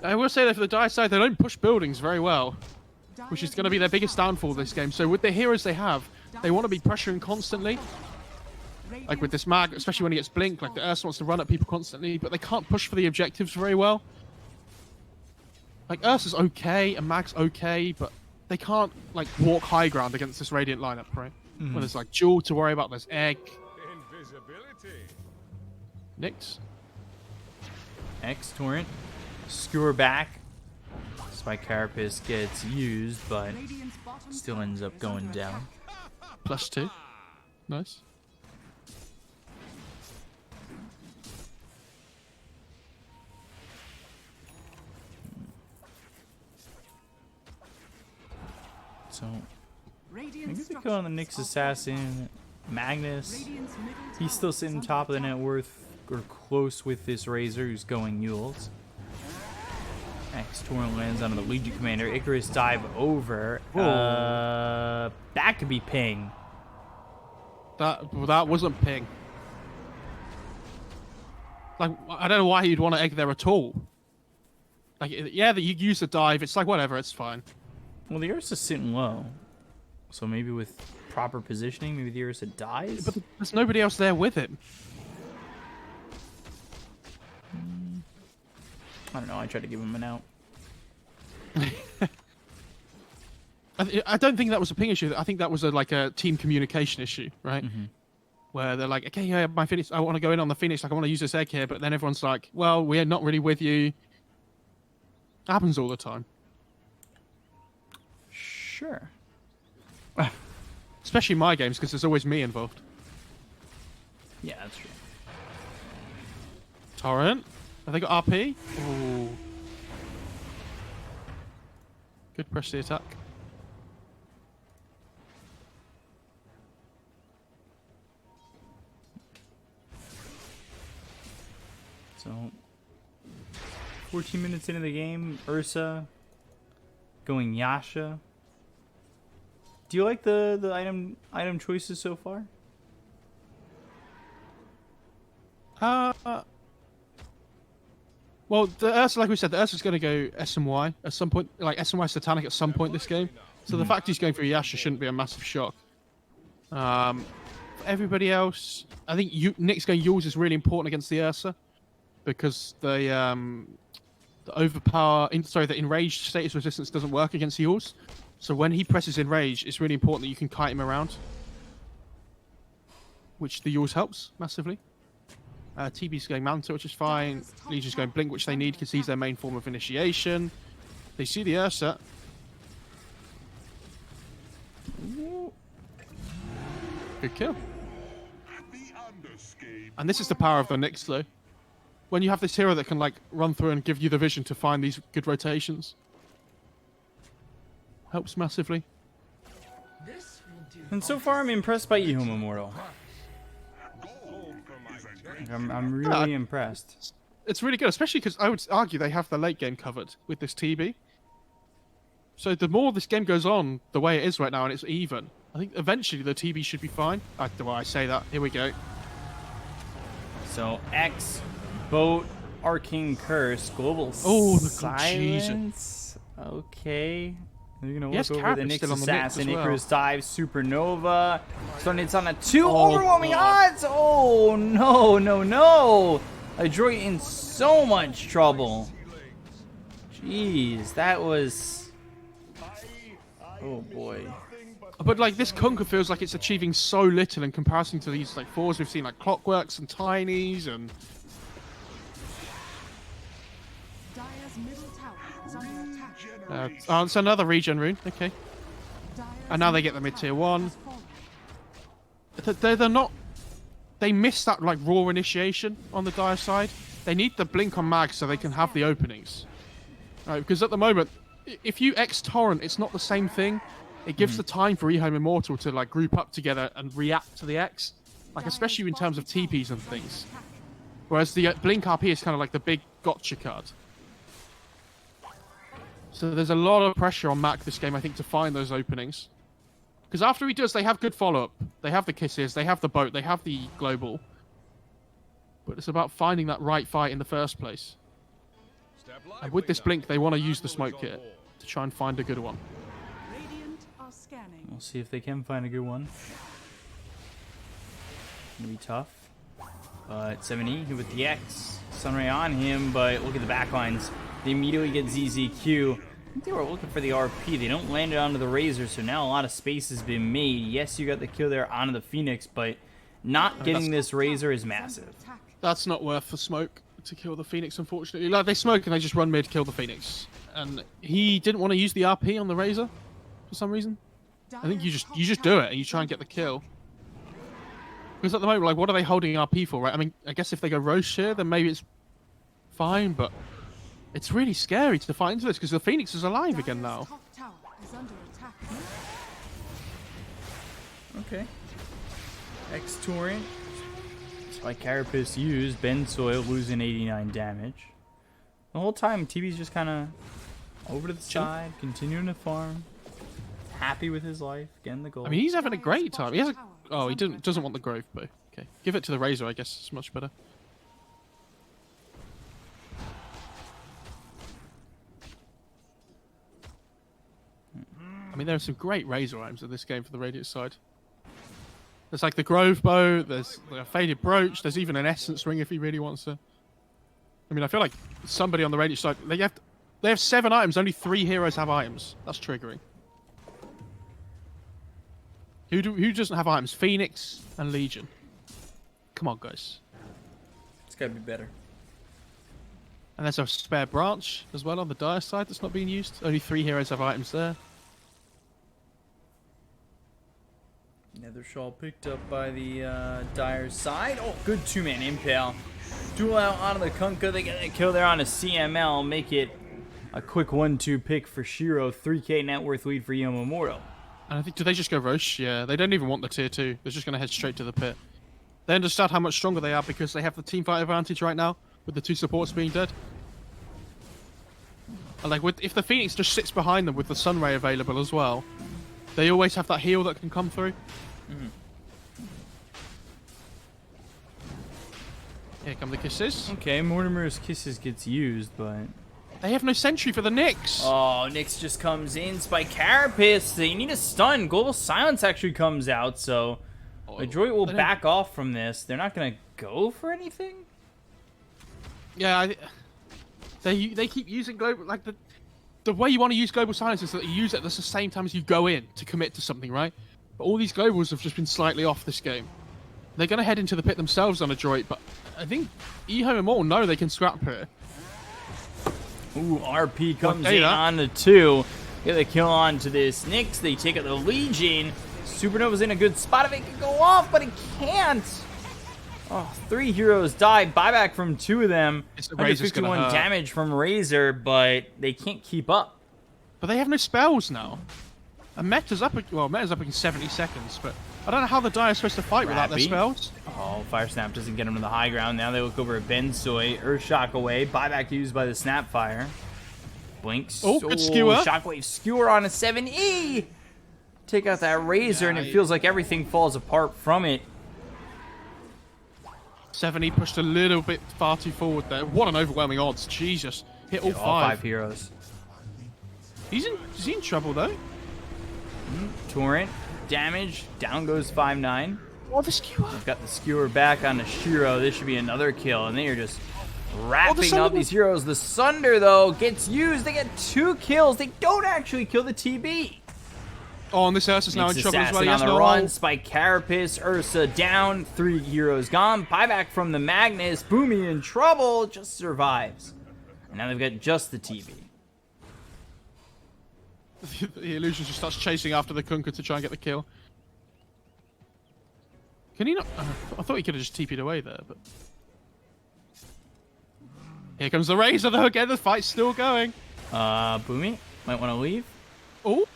I will say that for the Dire side, they don't push buildings very well, which is Dire's going to be their middle biggest tower downfall is this under game. So with the heroes they have, they want to be pressuring constantly. Like with this Mag, especially when he gets Blink, like the Ursa wants to run at people constantly, but they can't push for the objectives very well. Like Ursa's okay, and Mag's okay, but they can't like walk high ground against this Radiant lineup, right? When there's like Jewel to worry about, there's Egg. Nyx. X Torrent. Skewer back. Spike Carapace gets used, but Radiant's bottom still tower ends up is going under down. attack. +2. Nice. So Radiant maybe they go on the Nyx structures are Assassin. Magnus. Radiant's middle He's tower still is sitting under top of the attack. net worth or close with this Razor who's going Yules. X Torrent lands onto the Legion Commander. Icarus dive over. That could be ping. That wasn't ping. Like, I don't know why you'd want to egg there at all. Like, yeah, that you use the dive. It's like, whatever, it's fine. Well, the Ursa's sitting low. So maybe with proper positioning, maybe the Ursa dies? But there's nobody else there with him. I don't know. I tried to give him an out. I don't think that was a ping issue. I think that was like a team communication issue, right? Where they're like, okay, yeah, my Phoenix, I want to go in on the Phoenix, like I want to use this egg here, but then everyone's like, well, we're not really with you. Happens all the time. Sure. Especially in my games, because there's always me involved. Yeah, that's true. Torrent. Have they got RP? Ooh. Good press the attack. So 14 minutes into the game, Ursa going Yasha. Do you like the item choices so far? Well, the Ursa, like we said, the Ursa's going to go SMY at some point, like SMY Satanic at some point this game. So the fact he's going for Yasha shouldn't be a massive shock. For everybody else, I think Nick's going Yules is really important against the Ursa because the enraged status resistance doesn't work against Yules. So when he presses enrage, it's really important that you can kite him around, which the Yules helps massively. TB's going Manta, which is fine. Legion's going Blink, which they need because he's their main form of initiation. They see the Ursa. Good kill. And this is the power of the Nyx, though. When you have this hero that can like run through and give you the vision to find these good rotations. Helps massively. And so far, I'm impressed by EHOME Immortal. I'm really impressed. It's really good, especially because I would argue they have the late game covered with this TB. So the more this game goes on, the way it is right now, and it's even, I think eventually the TB should be fine. Well, I say that. Here we go. So X, Boat, Arcane Curse, Global Silence. Okay. You're gonna look over the Nyx Assassin, Icarus Dive, Supernova. Starting on a 2 overwhelming odds. Oh no, no, no! Adroit in so much trouble. Jeez, that was. Oh boy. But like this Kunkka feels like it's achieving so little in comparison to these like fours we've seen, like Clockworks and Tinies and. Dire's middle tower is under attack. Oh, it's another regen rune. Okay. And now they get the mid-tier 1. They're not... They miss that, like, raw initiation on the Dire side. They need the blink on mag so they can have the openings. Right, because at the moment, if you X-Torrent, it's not the same thing. It gives the time for EHOME Immortal to, like, group up together and react to the X. Like, especially in terms of TPs and things. Whereas the Blink RP is kind of like the big gotcha card. So there's a lot of pressure on Mac this game, I think, to find those openings. Because after he does, they have good follow-up. They have the kisses, they have the boat, they have the global. But it's about finding that right fight in the first place. And with this blink, they want to use the smoke kit to try and find a good one. Radiant are scanning. We'll see if they can find a good one. Gonna be tough. But 7E with the X. Sunray on him, but look at the backlines. They immediately get ZZQ. I think they were looking for the RP. They don't land it onto the Razor, so now a lot of space has been made. Yes, you got the kill there onto the Phoenix, but not getting this Razor is massive. That's not worth the smoke to kill the Phoenix, unfortunately. Like, they smoke and they just run mid, kill the Phoenix. And he didn't want to use the RP on the Razor for some reason. I think you just do it and you try and get the kill. Because at the moment, like, what are they holding RP for, right? I mean, I guess if they go Roche here, then maybe it's fine, but it's really scary to fight into this because the Phoenix is alive again now. Okay. X-Torrent. By Carapace used, Ben Soil losing 89 damage. The whole time, TB's just kind of over to the side, continuing to farm. Happy with his life, getting the goal. I mean, he's having a great time. He has a... Oh, he doesn't want the growth bow. Okay, give it to the Razor. I guess it's much better. I mean, there are some great Razor items in this game for the Radiant side. There's like the Grove Bow, there's like a Faded Brooch, there's even an Essence Ring if he really wants to. I mean, I feel like somebody on the Radiant side, they have 7 items, only 3 heroes have items. That's triggering. Who doesn't have items? Phoenix and Legion. Come on, guys. It's gotta be better. And there's a spare branch as well on the Dire side that's not being used. Only 3 heroes have items there. Nether Shawl picked up by the Dire side. Oh, good 2-man impale. Duel out onto the Kunkka. They get a kill there on a CML. Make it a quick 1-2 pick for Shiro. 3k net worth lead for EHOME Immortal. And I think, do they just go Roche? Yeah, they don't even want the tier 2. They're just going to head straight to the pit. They understand how much stronger they are because they have the teamfight advantage right now. with the 2 supports being dead. And like if the Phoenix just sits behind them with the Sunray available as well, they always have that heal that can come through. Here come the kisses. Okay, Mortimer's kisses gets used, but they have no sentry for the Nyx. Oh, Nyx just comes in. Spike Carapace. They need a stun. Global Silence actually comes out, so Adroit will back off from this. They're not gonna go for anything. Yeah, they keep using global, like the way you want to use global silence is that you use it at the same time as you go in to commit to something, right? But all these globals have just been slightly off this game. They're going to head into the pit themselves on Adroit, but I think EHOME and all know they can scrap here. Ooh, RP comes in on the 2. Get the kill on to this Nyx. They take out the Legion. Supernova's in a good spot if it can go off, but it can't. Oh, 3 heroes died. Buyback from 2 of them. 151 damage from Razor, but they can't keep up. But they have no spells now. And Meta's up in 70 seconds, but I don't know how the Dire are supposed to fight without their spells. Oh, Fire Snap doesn't get him to the high ground. Now they look over at Bensoy. Earthshock away. Buyback used by the Snapfire. Blinks. Oh, good skewer. Shockwave skewer on a 7E. Take out that Razor, and it feels like everything falls apart from it. 7E pushed a little bit far too forward there. What an overwhelming odds. Jesus. Hit all 5 heroes. Is he in trouble, though? Torrent. Damage. Down goes 5-9. Oh, the skewer. They've got the skewer back on the Shiro. This should be another kill, and they are just wrapping up these heroes. The Sunder, though, gets used. They get 2 kills. They don't actually kill the TB. Oh, and this Ursa's now in trouble as well. He on the run. Spike Carapace. Ursa down. 3 heroes gone. Buyback from the Magnus. Boomy in trouble. Just survives. And now they've got just the TB. The Illusion just starts chasing after the Kunkka to try and get the kill. Can he not? I thought he could have just TP'd away there, but... Here comes the Razor, though. Again, the fight's still going. Boomy might want to leave. Oh!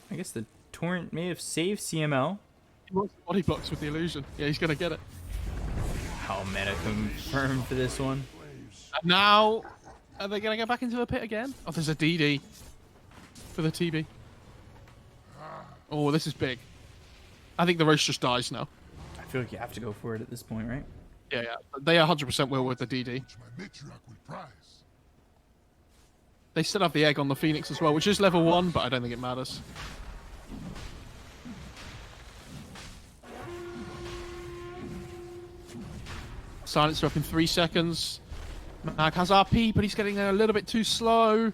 I guess the Torrent may have saved CML. He wants body blocks with the Illusion. Yeah, he's going to get it. How meta confirmed for this one. And now, are they going to go back into the pit again? Oh, there's a DD for the TB. Oh, this is big. I think the Roche just dies now. I feel like you have to go for it at this point, right? Yeah, yeah. They 100% will with the DD. They still have the egg on the Phoenix as well, which is level 1, but I don't think it matters. Silencer up in 3 seconds. Mag has RP, but he's getting there a little bit too slow.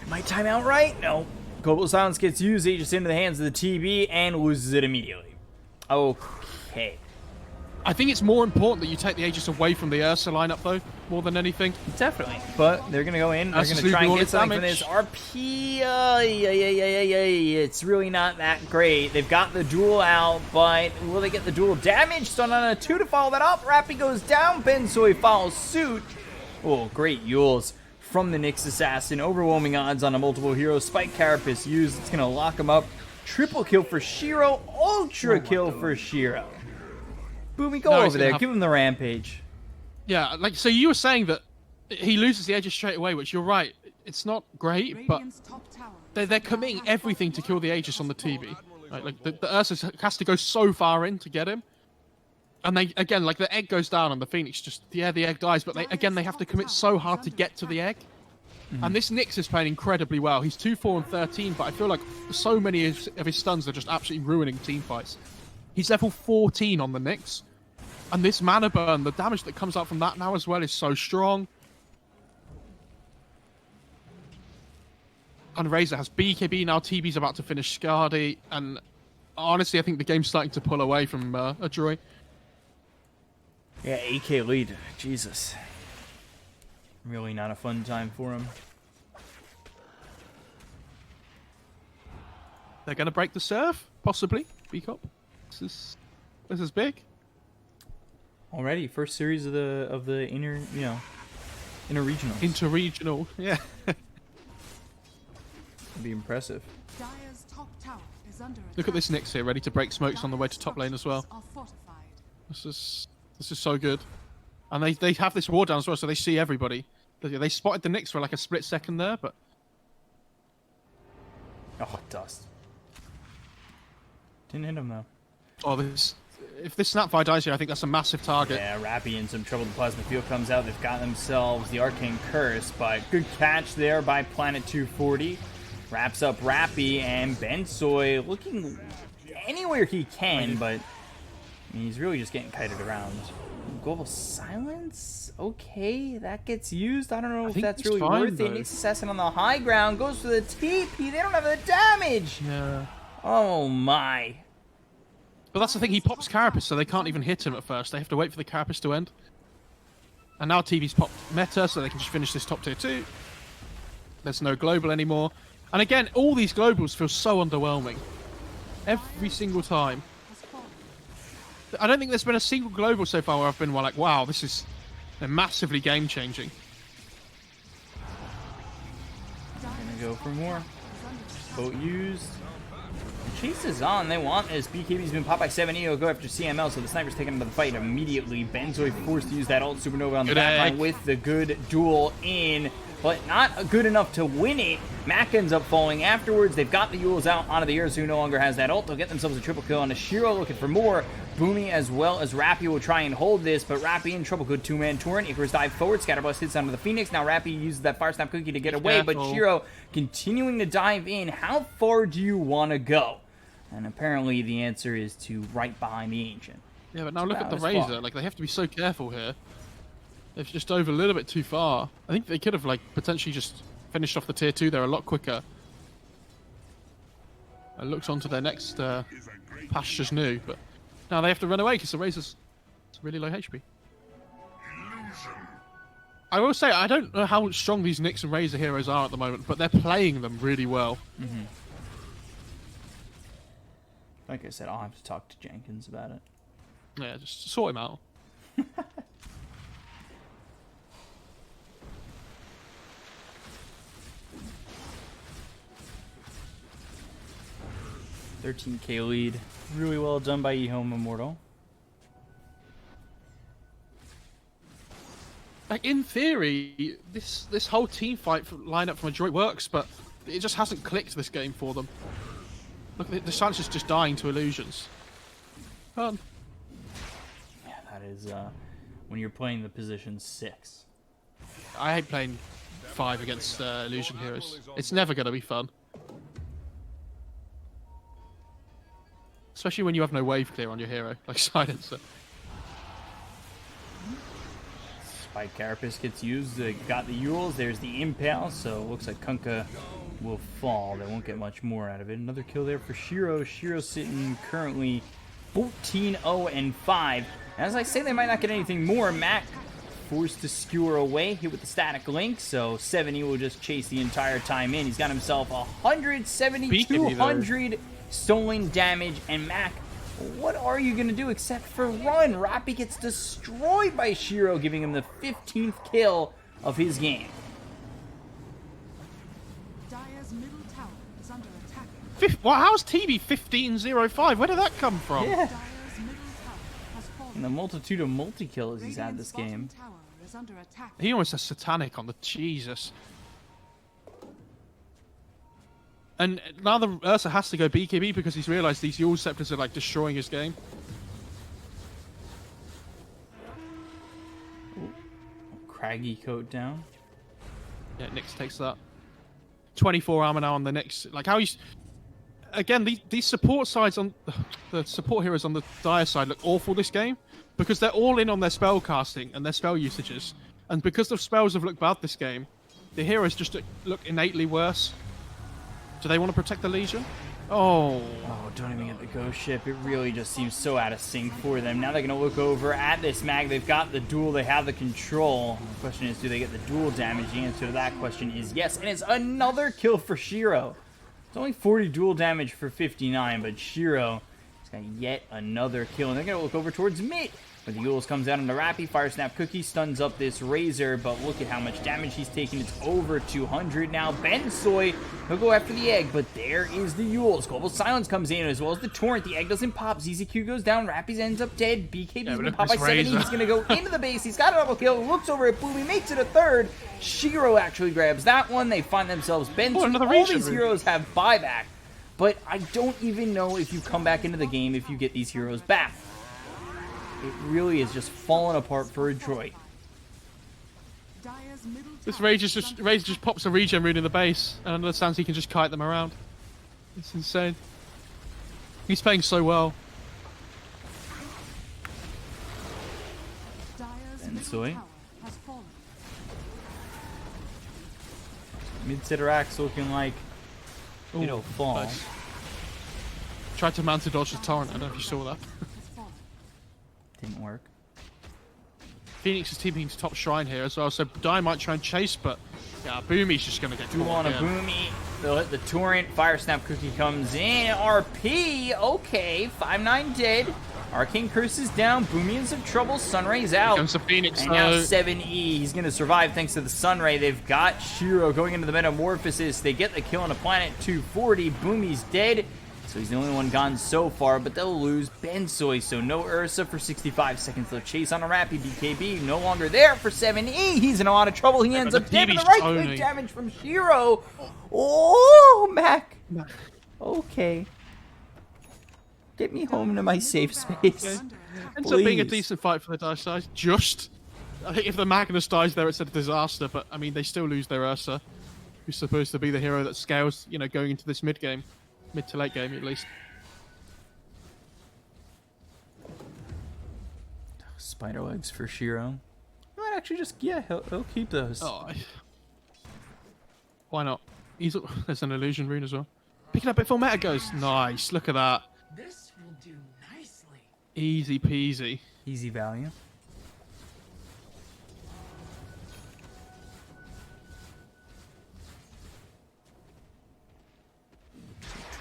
Might time out right? No. Global Silence gets used, Aegis into the hands of the TB, and loses it immediately. Okay. I think it's more important that you take the Aegis away from the Ursa lineup, though, more than anything. Definitely. But they're going to go in. They're going to try and get something from this RP. It's really not that great. They've got the duel out, but will they get the duel damage? Stun on a 2 to follow that up. Rappy goes down. Bensoy follows suit. Oh, great Yules from the Nyx Assassin. Overwhelming odds on a multiple hero. Spike Carapace used. It's going to lock him up. Triple kill for Shiro. Ultra kill for Shiro. Boomy, go over there. Give him the rampage. Yeah, like, so you were saying that he loses the Aegis straight away, which you're right. It's not great, but they're committing everything to kill the Aegis on the TB. Right? Like, the Ursa has to go so far in to get him. And they, again, like, the egg goes down and the Phoenix just, yeah, the egg dies, but they have to commit so hard to get to the egg. And this Nyx is playing incredibly well. He's 2-4 and 13, but I feel like so many of his stuns are just absolutely ruining team fights. He's level 14 on the Nyx. And this mana burn, the damage that comes out from that now as well is so strong. And Razor has BKB now. TB's about to finish Scardy. And honestly, I think the game's starting to pull away from Adroit. Yeah, AK lead. Jesus. Really not a fun time for him. They're going to break the serve, possibly. B-Cop. This is big. Already, first series of the inner regionals. Interregional, yeah. It'd be impressive. Dire's top tower is under Look at this Nyx here, ready to break smokes on the way to top lane as well. This is so good. And they have this ward down as well, so they see everybody. They spotted the Nyx for like a split second there, but... Oh, dust. Didn't hit him, though. Oh, if this Snapfire dies here, I think that's a massive target. Yeah, Rappy in some trouble. The Plasma Field comes out. They've got themselves the Arcane Curse, but good catch there by Planet 240. Wraps up Rappy, and Bensoy looking anywhere he can, but I mean, he's really just getting kited around. Global Silence? Okay, that gets used. I don't know if that's really worth it. Nyx Assassin on the high ground goes for the TP. They don't have the damage. Yeah. Oh, my. But that's the thing, he pops Carapace, so they can't even hit him at first. They have to wait for the Carapace to end. And now TV's popped Meta, so they can just finish this top tier 2. There's no global anymore. And again, all these globals feel so underwhelming. Every single time. I don't think there's been a single global so far where I've been like, wow, this is massively game-changing. Gonna go for more. Boat used. Chase is on. They want this. BKB's been popped by 7. He'll go after CML, so the sniper's taking him to the fight immediately. Benzoy forced to use that ult Supernova on the backline with the good duel in, but not good enough to win it. Mac ends up falling afterwards. They've got the Yules out onto the Ursa, who no longer has that ult. They'll get themselves a triple kill on Shiro, looking for more. Boomy as well as Rappy will try and hold this, but Rappy in trouble. Good two-man torrent. Icarus dive forward. Scatterblast hits onto the Phoenix. Now Rappy uses that Fire Snap Cookie to get away, but Shiro continuing to dive in. How far do you want to go? And apparently the answer is to right behind the Ancient. Yeah, but now look at the Razor. Like, they have to be so careful here. They've just dove a little bit too far. I think they could have, like, potentially just finished off the tier 2 there a lot quicker. And looked on to their next pastures new, but now they have to run away because the Razor's really low HP. I will say, I don't know how strong these Nyx and Razor heroes are at the moment, but they're playing them really well. Mm-hmm. Like I said, I'll have to talk to Jenkins about it. Yeah, just sort him out. 13k lead. Really well done by EHOME Immortal. Like, in theory, this whole team fight lineup from Adroit works, but it just hasn't clicked this game for them. Look, the Silence is just dying to illusions. Yeah, that is when you're playing the position 6. I hate playing 5 against illusion heroes. It's never going to be fun. Especially when you have no wave clear on your hero, like Silencer. Spike Carapace gets used. Got the Yules. There's the Impale. So it looks like Kunkka will fall. They won't get much more out of it. Another kill there for Shiro. Shiro sitting currently 14-0-5. As I say, they might not get anything more. Mac forced to skewer away, hit with the static link. So 70 will just chase the entire time in. He's got himself 170, 200 stolen damage. And Mac, what are you going to do except for run? Rappy gets destroyed by Shiro, giving him the 15th kill of his game. Dire's middle tower is under attack. Well, how's TB 15-0-5? Where did that come from? Yeah. Dire's middle tower has fallen. And the multitude of multi-kills he's had this game. Radiant's bottom tower is under attack. He almost has Satanic on the Jesus. And now the Ursa has to go BKB because he's realised these Yule Scepters are like destroying his game. Ooh. Craggy coat down. Yeah, Nyx takes that. 24 armor now on the Nyx. Like how he's... Again, these support sides on... The support heroes on the Dire side look awful this game because they're all in on their spell casting and their spell usages. And because the spells have looked bad this game, the heroes just look innately worse. Do they want to protect the Legion? Oh, don't even get the ghost ship. It really just seems so out of sync for them. Now they're going to look over at this mag. They've got the duel. They have the control. The question is, do they get the duel damage? The answer to that question is yes. And it's another kill for Shiro. It's only 40 duel damage for 59, but Shiro has got yet another kill. And they're going to look over towards mid. But the Yules comes out on the Rappy, Fire Snap Cookie, stuns up this Razor, but look at how much damage he's taking. It's over 200 now. Bensoy, he'll go after the egg, but there is the Yules. Global Silence comes in, as well as the Torrent. The egg doesn't pop. ZZQ goes down. Rappy's ends up dead. BKB's been popped by 70. He's going to go into the base. He's got a double kill. Looks over at Boomy, makes it a third. Shiro actually grabs that one. They find themselves Bensoy. All these heroes have buyback, but I don't even know if you come back into the game if you get these heroes back. It really is just falling apart for Adroit. This Razor just pops a regen rune in the base and understands he can just kite them around. It's insane. He's playing so well. Bensoy. Mid-Siderax looking like, fall. Nice. Tried to mount a dodge the torrent, I don't know if you saw that. Didn't work. Phoenix is teaming to top shrine here as well, so Dai might try and chase, but yeah, Boomy's just going to get Duel on a Boomy. They'll hit the Torrent. Fire Snap Cookie comes in. RP. Okay. 5-9 dead. Arcane Curse is down. Boomy in some trouble. Sunray's out. Here comes the Phoenix, and now 7E. He's going to survive thanks to the Sunray. They've got Shiro going into the Metamorphosis. They get the kill on a planet 240. Boomy's dead. So he's the only one gone so far, but they'll lose Bensoy. So no Ursa for 65 seconds. They'll chase on a Rappy. BKB no longer there for 7E. He's in a lot of trouble. He ends up dead, but the right click damage from Shiro. Oh, Mac. Okay. Get me home to my safe space. Ends up being a decent fight for the Dice Size. Just, I think if the Magnus dies there, it's a disaster. But I mean, they still lose their Ursa, who's supposed to be the hero that scales, going into this mid game. Mid to late game, at least. Spider legs for Shiro. You might actually just, he'll keep those. Oh, why not? There's an illusion rune as well. Picking up it full meta goes. Nice, look at that. This will do nicely. Easy peasy. Easy value.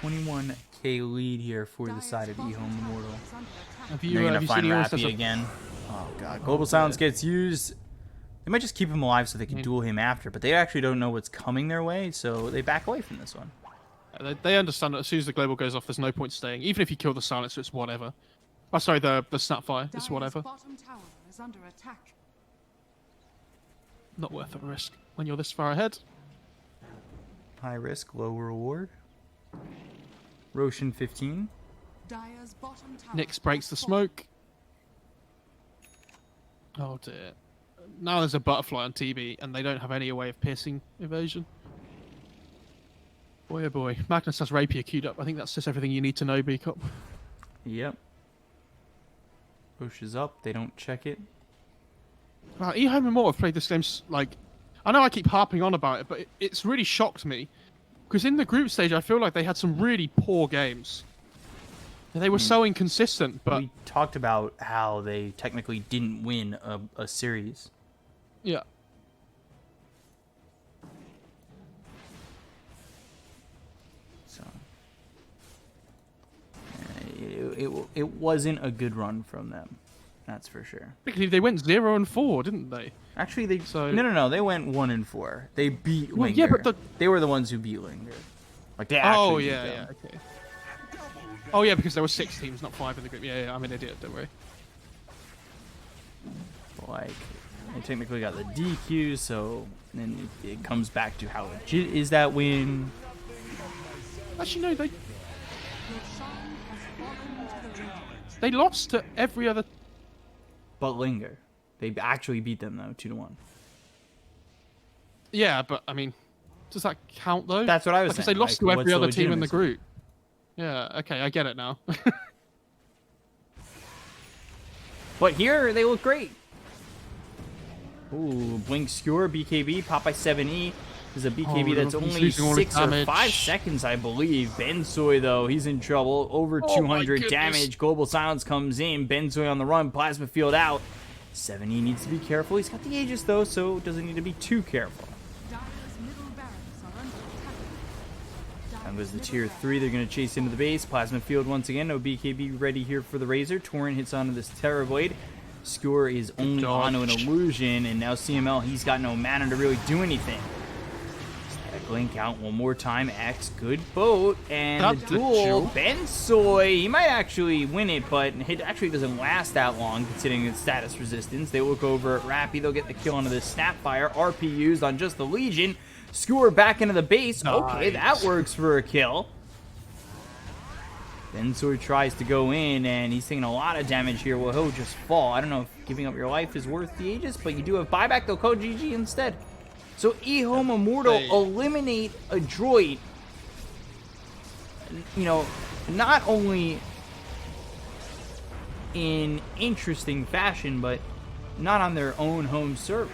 $21K lead here for the side of EHOME Immortal. They're gonna find Rappy again. Oh god, Global Silence gets used. They might just keep him alive so they can duel him after, but they actually don't know what's coming their way, so they back away from this one. They understand that as soon as the global goes off, there's no point staying. Even if you kill the Silencer, it's whatever. Oh, sorry, the Snapfire, it's whatever. Not worth the risk when you're this far ahead. High risk, low reward. Roshan 15. Nyx breaks the smoke. Oh dear. Now there's a butterfly on TB, and they don't have any way of piercing evasion. Boy, oh boy. Magnus has Rapier queued up. I think that's just everything you need to know, B-Cop. Yep. Pushes up. They don't check it. Wow, EHOME Immortal have played this game, I know I keep harping on about it, but it's really shocked me. Because in the group stage, I feel like they had some really poor games. They were so inconsistent, but... We talked about how they technically didn't win a series. Yeah. So... It wasn't a good run from them. That's for sure. Because they went 0-4, didn't they? Actually, no. They went 1-4. They beat Linger. Well, yeah, but they were the ones who beat Linger. Like they actually beat them. Yeah, okay. Oh yeah, because there were 6 teams, not 5 in the group. Yeah, I'm an idiot. Don't worry. Like they technically got the DQ, so then it comes back to how legit is that win. Actually, no, they lost to every other. But Linger, they actually beat them though, 2-1. Yeah, but I mean, does that count though? That's what I was saying. Because they lost to every other team in the group. Yeah, okay, I get it now. But here they look great. Ooh, Blink Skewer, BKB, pop by 7E. This is a BKB that's only 6 or 5 seconds, I believe. Bensoy, though, he's in trouble. Over 200 damage. Global Silence comes in. Bensoy on the run. Plasma Field out. 7E needs to be careful. He's got the Aegis, though, so doesn't need to be too careful. Down goes the tier 3. They're going to chase into the base. Plasma Field once again. No BKB ready here for the Razor. Torrent hits onto this Terrorblade. Skewer is only onto an illusion, and now CML, he's got no mana to really do anything. Static Link out one more time. X, good boat, and That's the duel. Bensoy, he might actually win it, but it actually doesn't last that long considering its status resistance. They look over at Rappy, they'll get the kill onto the Snapfire. RP used on just the Legion. Skewer back into the base. Nice. Okay, that works for a kill. Bensoy tries to go in, and he's taking a lot of damage here. Well, he'll just fall. I don't know if giving up your life is worth the Aegis, but you do have buyback. They'll code GG instead. So EHOME Immortal eliminate Adroit. You know, not only in interesting fashion, but not on their own home server.